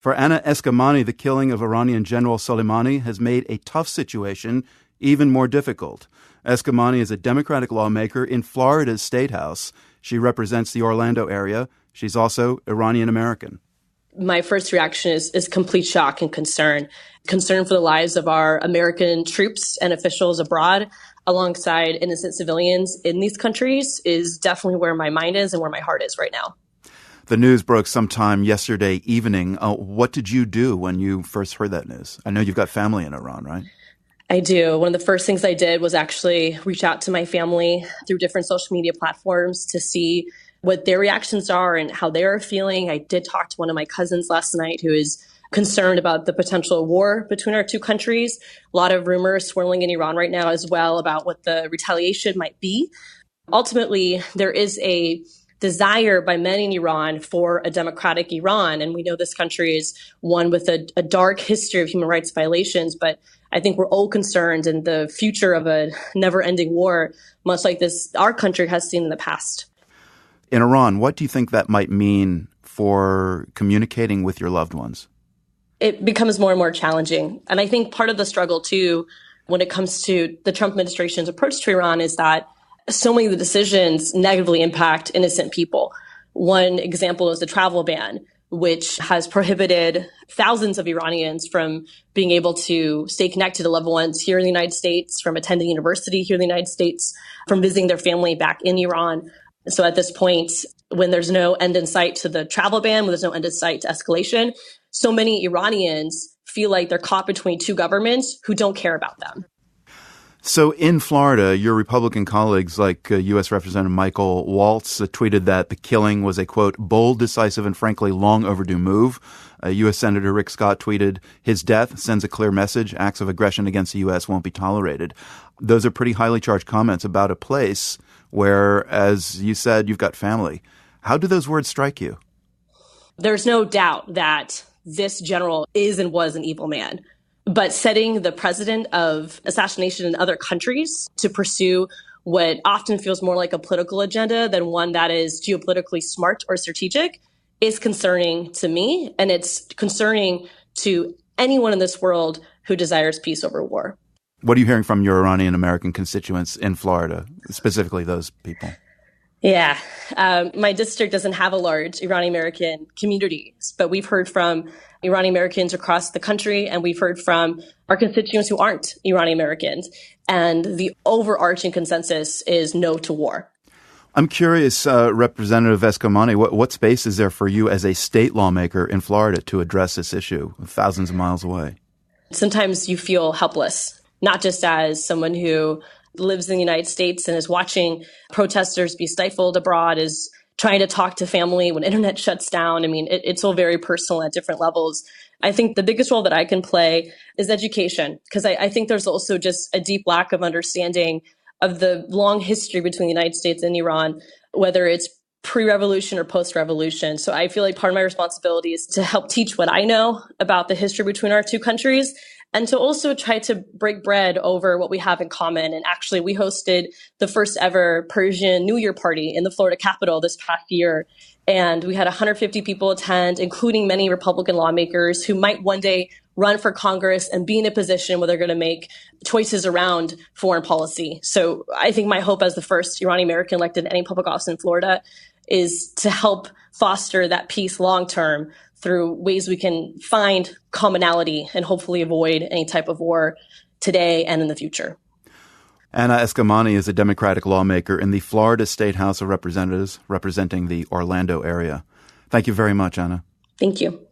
For Anna Eskamani, the killing of Iranian General Soleimani has made a tough situation even more difficult. Eskamani is a Democratic lawmaker in Florida's State House. She represents the Orlando area. She's also Iranian American. My first reaction is complete shock and concern. Concern for the lives of our American troops and officials abroad alongside innocent civilians in these countries is definitely where my mind is and where my heart is right now. The news broke sometime yesterday evening. What did you do when you first heard that news? I know you've got family in Iran, right? I do. One of the first things I did was actually reach out to my family through different social media platforms to see what their reactions are and how they're feeling. I did talk to one of my cousins last night who is concerned about the potential war between our two countries. A lot of rumors swirling in Iran right now as well about what the retaliation might be. Ultimately, there is a desire by many in Iran for a democratic Iran. And we know this country is one with a dark history of human rights violations. But I think we're all concerned in the future of a never-ending war, much like this our country has seen in the past. In Iran, what do you think that might mean for communicating with your loved ones? It becomes more and more challenging. And I think part of the struggle, too, when it comes to the Trump administration's approach to Iran is that so many of the decisions negatively impact innocent people. One example is the travel ban, which has prohibited thousands of Iranians from being able to stay connected to loved ones here in the United States, from attending university here in the United States, from visiting their family back in Iran. So at this point, when there's no end in sight to the travel ban, when there's no end in sight to escalation, so many Iranians feel like they're caught between two governments who don't care about them. So in Florida, your Republican colleagues like U.S. Representative Michael Waltz tweeted that the killing was a, quote, bold, decisive, and frankly long overdue move. U.S. Senator Rick Scott tweeted, his death sends a clear message. Acts of aggression against the U.S. won't be tolerated. Those are pretty highly charged comments about a place where, as you said, you've got family. How do those words strike you? There's no doubt that this general is and was an evil man. But setting the precedent of assassination in other countries to pursue what often feels more like a political agenda than one that is geopolitically smart or strategic is concerning to me. And it's concerning to anyone in this world who desires peace over war. What are you hearing from your Iranian American constituents in Florida, specifically those people? Yeah, my district doesn't have a large Iranian American community, but we've heard from Iranian Americans across the country, and we've heard from our constituents who aren't Iranian Americans. And the overarching consensus is no to war. I'm curious, Representative Eskamani, what space is there for you as a state lawmaker in Florida to address this issue thousands of miles away? Sometimes you feel helpless, not just as someone who lives in the United States and is watching protesters be stifled abroad, is trying to talk to family when internet shuts down. I mean, it's all very personal at different levels. I think the biggest role that I can play is education, because I think there's also just a deep lack of understanding of the long history between the United States and Iran, whether it's pre-revolution or post-revolution. So I feel like part of my responsibility is to help teach what I know about the history between our two countries, and to also try to break bread over what we have in common. And actually, we hosted the first ever Persian New Year party in the Florida Capitol this past year. And we had 150 people attend, including many Republican lawmakers who might one day run for Congress and be in a position where they're going to make choices around foreign policy. So I think my hope as the first Iranian American elected in any public office in Florida is to help foster that peace long term through ways we can find commonality and hopefully avoid any type of war today and in the future. Anna Eskamani is a Democratic lawmaker in the Florida State House of Representatives representing the Orlando area. Thank you very much, Anna. Thank you.